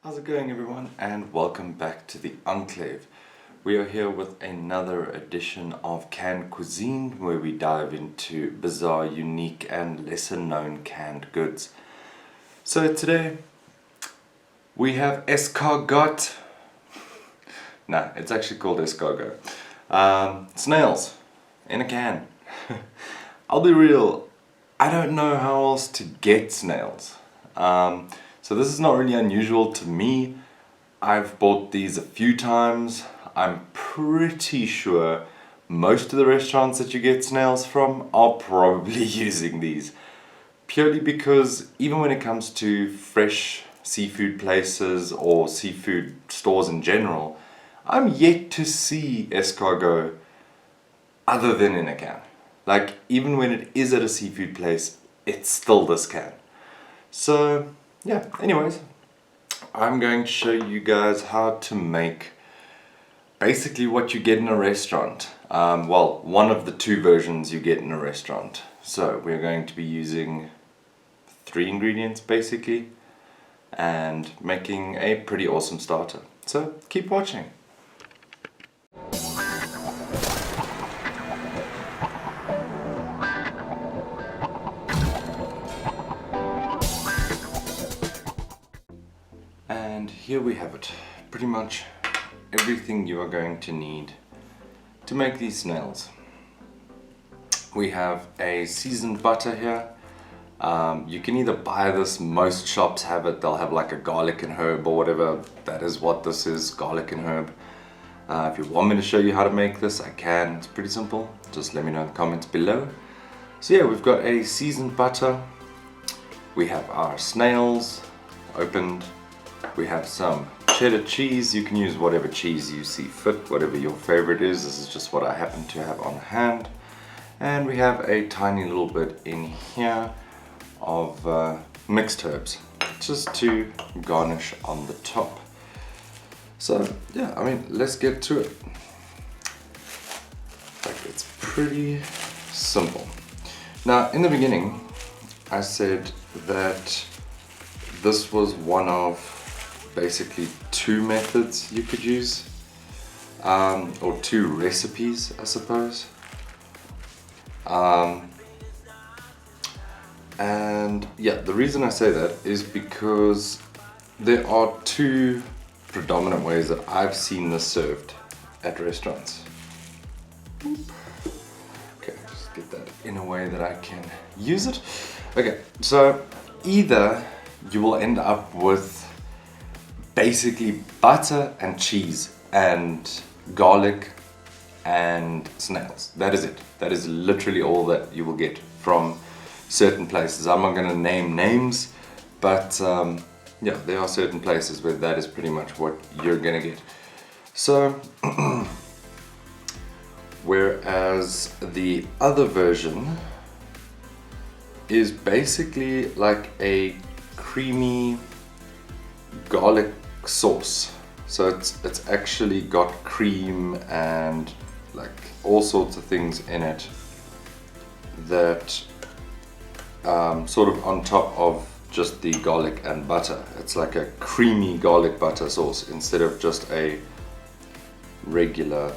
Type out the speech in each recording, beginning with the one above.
How's it going, everyone, and welcome back to the Enclave. We are here with another edition of Canned Cuisine, where we dive into bizarre, unique and lesser known canned goods. So today we have Escargot. Nah, it's actually called Escargot. Snails in a can. I'll be real, I don't know how else to get snails. So this is not really unusual to me. I've bought these a few times. I'm pretty sure most of the restaurants that you get snails from are probably using these. Purely because even when it comes to fresh seafood places or seafood stores in general, I'm yet to see escargot other than in a can. Like, even when it is at a seafood place, it's still this can. So yeah, anyways, I'm going to show you guys how to make basically what you get in a restaurant. Well, one of the two versions you get in a restaurant. So we're going to be using 3 ingredients basically and making a pretty awesome starter. So keep watching. And here we have it, pretty much everything you are going to need to make these snails. We have a seasoned butter here. You can either buy this, most shops have it, they'll have like a garlic and herb or whatever. That is what this is, garlic and herb. If you want me to show you how to make this, I can. It's pretty simple, just let me know in the comments below. So yeah, we've got a seasoned butter. We have our snails opened. We have some cheddar cheese. You can use whatever cheese you see fit, whatever your favorite is. This is just what I happen to have on hand. And we have a tiny little bit in here of mixed herbs, just to garnish on the top. So yeah, I mean, let's get to it. Like, it's pretty simple. Now, in the beginning, I said that this was one of basically 2 methods you could use, or 2 recipes, I suppose. And yeah, the reason I say that is because there are 2 predominant ways that I've seen this served at restaurants. Okay, just get that in a way that I can use it. Okay, so either you will end up with basically butter and cheese and garlic and snails. That is it. That is literally all that you will get from certain places. I'm not going to name names, but yeah, there are certain places where that is pretty much what you're going to get. So whereas the other version is basically like a creamy garlic sauce. So it's actually got cream and like all sorts of things in it that sort of on top of just the garlic and butter. It's like a creamy garlic butter sauce instead of just a regular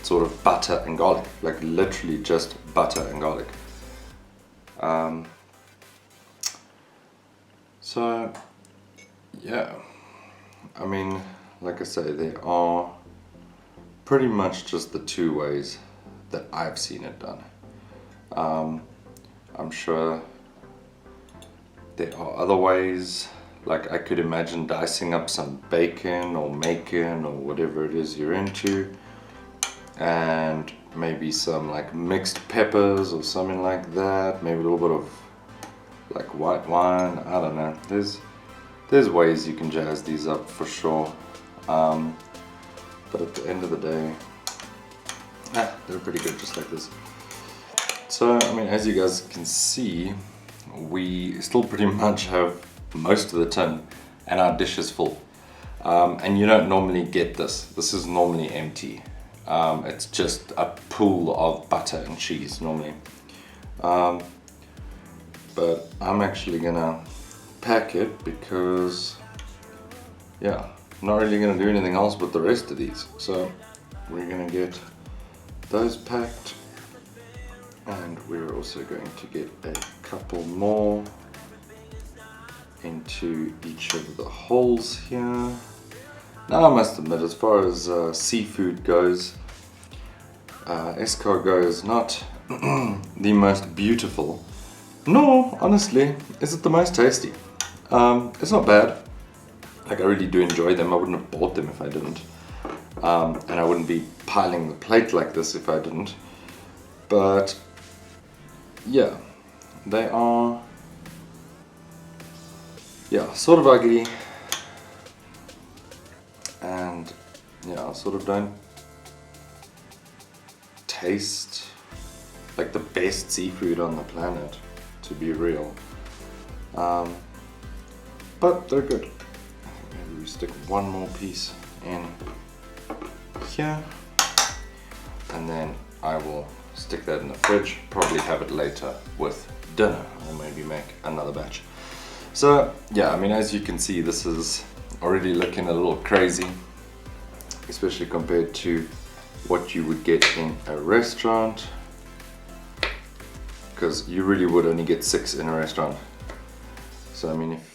sort of butter and garlic, like literally just butter and garlic. So yeah, I mean, like I say, there are pretty much just the 2 ways that I've seen it done. I'm sure there are other ways, like I could imagine dicing up some bacon or macon or whatever it is you're into, and maybe some like mixed peppers or something like that, maybe a little bit of like white wine, I don't know. There's ways you can jazz these up for sure, but at the end of the day, they're pretty good just like this. So I mean, as you guys can see, we still pretty much have most of the tin and our dish is full, and you don't normally get this. This is normally empty. It's just a pool of butter and cheese normally, but I'm actually gonna pack it because yeah, not really gonna do anything else with the rest of these. So we're gonna get those packed, and we're also going to get a couple more into each of the holes here. Now I must admit, as far as seafood goes, escargot is not the most beautiful, nor, honestly, is it the most tasty. It's not bad. Like, I really do enjoy them. I wouldn't have bought them if I didn't. And I wouldn't be piling the plate like this if I didn't. But, yeah, they are, yeah, sort of ugly. And, yeah, sort of don't taste like the best seafood on the planet, to be real. But they're good. Maybe we stick one more piece in here, and then I will stick that in the fridge, probably have it later with dinner, or maybe make another batch. So yeah, I mean, as you can see, this is already looking a little crazy, especially compared to what you would get in a restaurant, because you really would only get 6 in a restaurant. So I mean, if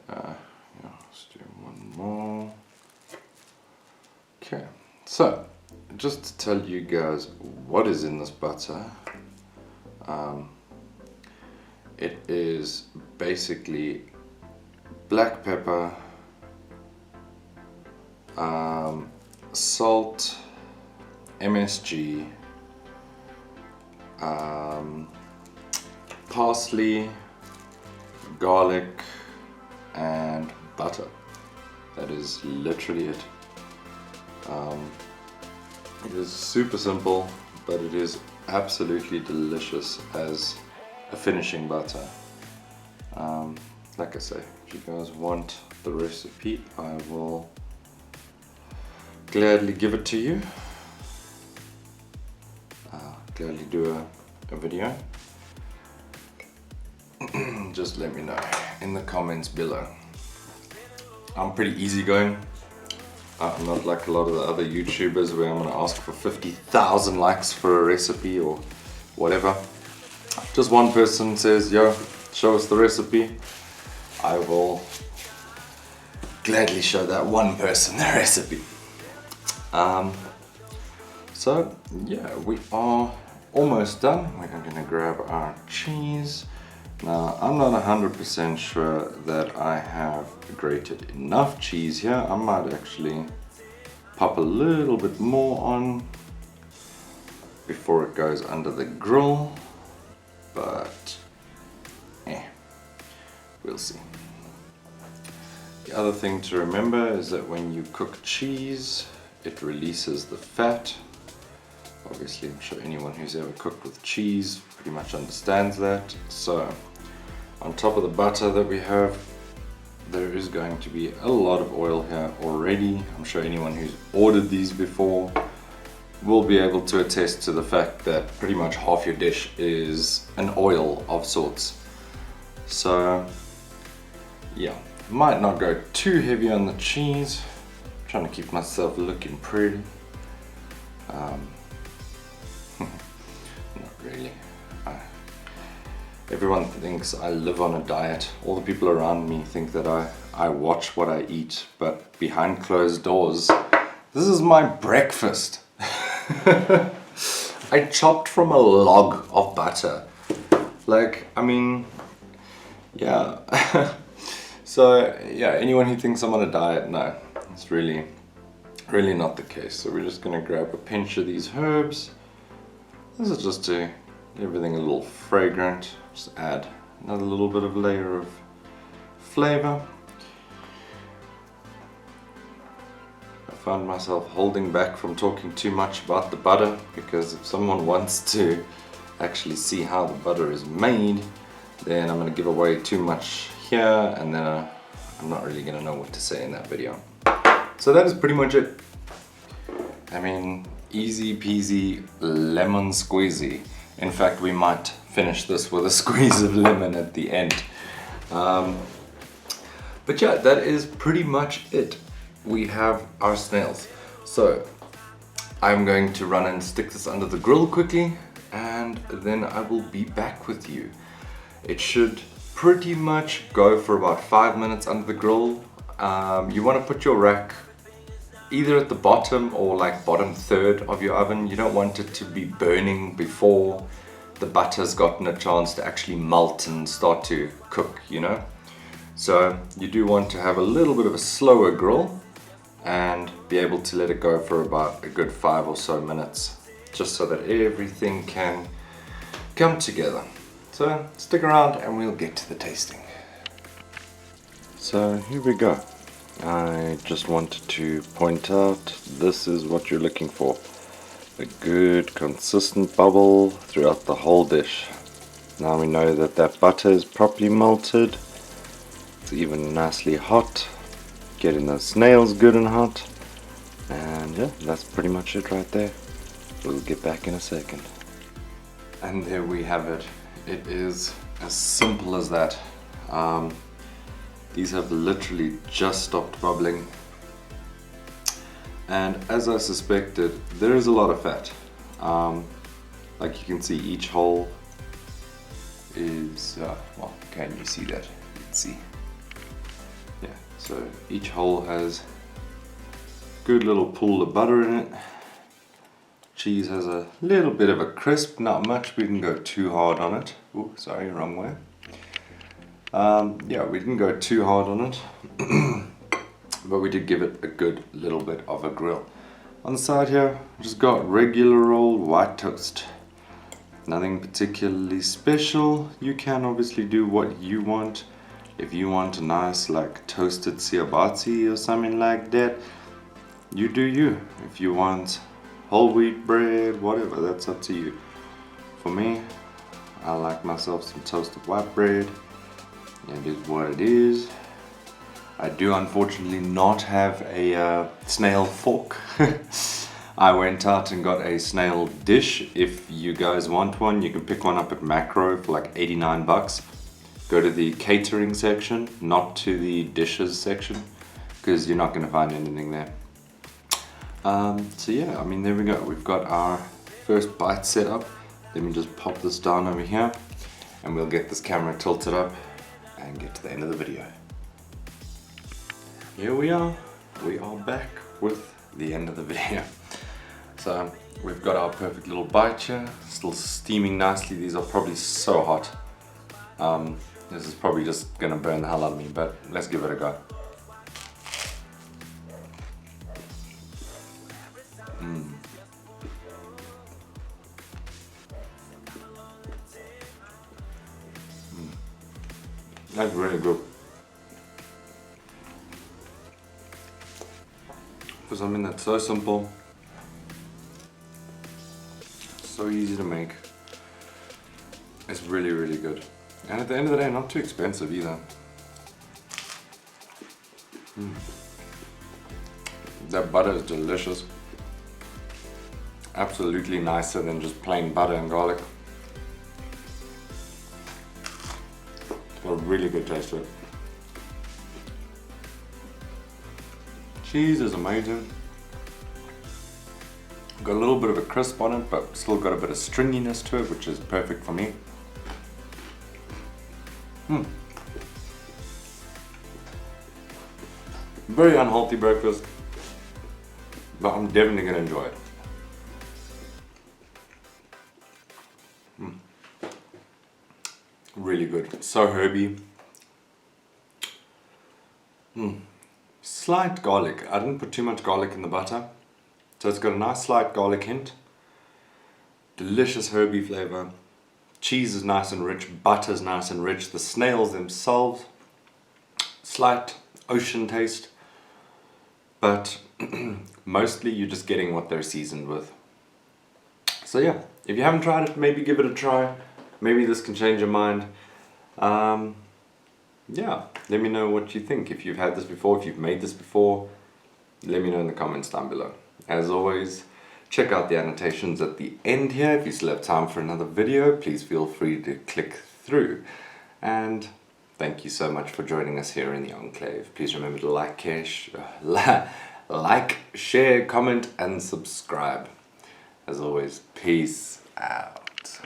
yeah, let's do one more. Okay, so just to tell you guys what is in this butter, it is basically black pepper, salt, MSG, parsley, garlic, and butter. That is literally it. It is super simple, but it is absolutely delicious as a finishing butter. Like I say, if you guys want the recipe, I will gladly give it to you. Gladly do a video. Just let me know in the comments below. I'm pretty easygoing. I'm not like a lot of the other YouTubers where I'm gonna ask for 50,000 likes for a recipe or whatever. Just one person says, yo, show us the recipe, I will gladly show that one person the recipe. So yeah, we are almost done. We're gonna grab our cheese. Now, I'm not 100% sure that I have grated enough cheese here. I might actually pop a little bit more on before it goes under the grill, but we'll see. The other thing to remember is that when you cook cheese, it releases the fat. Obviously, I'm sure anyone who's ever cooked with cheese pretty much understands that. So, on top of the butter that we have, there is going to be a lot of oil here already. I'm sure anyone who's ordered these before will be able to attest to the fact that pretty much half your dish is an oil of sorts. So, yeah, might not go too heavy on the cheese. I'm trying to keep myself looking pretty. Not really. Everyone thinks I live on a diet. All the people around me think that I watch what I eat, but behind closed doors, this is my breakfast. I chopped from a log of butter. Like, I mean, yeah. So, yeah, anyone who thinks I'm on a diet, no, it's really not the case. So we're just gonna grab a pinch of these herbs. This is just to give everything a little fragrant. Just add another little bit of layer of flavor. I found myself holding back from talking too much about the butter, because if someone wants to actually see how the butter is made, then I'm going to give away too much here, and then I'm not really going to know what to say in that video. So that is pretty much it. I mean, easy peasy lemon squeezy. In fact, we might finish this with a squeeze of lemon at the end. But yeah, that is pretty much it. We have our snails. So I'm going to run and stick this under the grill quickly, and then I will be back with you. It should pretty much go for about 5 minutes under the grill. You want to put your rack either at the bottom or like bottom third of your oven. You don't want it to be burning before the butter's gotten a chance to actually melt and start to cook, you know. So you do want to have a little bit of a slower grill and be able to let it go for about a good 5 or so minutes, just so that everything can come together. So stick around and we'll get to the tasting. So here we go. I just wanted to point out, this is what you're looking for. A good consistent bubble throughout the whole dish. Now we know that that butter is properly melted. It's even nicely hot. Getting those snails good and hot. And yeah, that's pretty much it right there. We'll get back in a second. And there we have it. It is as simple as that. These have literally just stopped bubbling. And as I suspected, there is a lot of fat. Like you can see, each hole is, well, can you see that? Let's see. Yeah, so each hole has a good little pool of butter in it. Cheese has a little bit of a crisp, not much. We didn't go too hard on it. Ooh, sorry, wrong way. Yeah, we didn't go too hard on it. But we did give it a good little bit of a grill. On the side here, just got regular old white toast. Nothing particularly special. You can obviously do what you want. If you want a nice like toasted ciabatta or something like that, you do you. If you want whole wheat bread, whatever, that's up to you. For me, I like myself some toasted white bread. It is what it is. I do unfortunately not have a snail fork. I went out and got a snail dish. If you guys want one, you can pick one up at Macro for like 89 bucks. Go to the catering section, not to the dishes section, because you're not going to find anything there. So yeah, I mean, there we go. We've got our first bite set up. Let me just pop this down over here and we'll get this camera tilted up and get to the end of the video. Here we are back with the end of the video. So we've got our perfect little bite here, still steaming nicely. These are probably so hot. This is probably just gonna burn the hell out of me, but let's give it a go. That's really good. For something that's so simple, so easy to make, it's really, really good. And at the end of the day, not too expensive either. That butter is delicious. Absolutely nicer than just plain butter and garlic. It's got a really good taste to it. Cheese is amazing. Got a little bit of a crisp on it, but still got a bit of stringiness to it, which is perfect for me. Very unhealthy breakfast, but I'm definitely gonna enjoy it. Really good, so herby. Slight garlic. I didn't put too much garlic in the butter, so it's got a nice slight garlic hint. Delicious herby flavor. Cheese is nice and rich, butter is nice and rich. The snails themselves, slight ocean taste, but mostly you're just getting what they're seasoned with. So yeah, if you haven't tried it, maybe give it a try. Maybe this can change your mind. Yeah, let me know what you think. If you've had this before, if you've made this before, let me know in the comments down below. As always, check out the annotations at the end here. If you still have time for another video, please feel free to click through. And Thank you so much for joining us here in the Enclave. Please remember to like, share, comment, and subscribe. As always, peace out.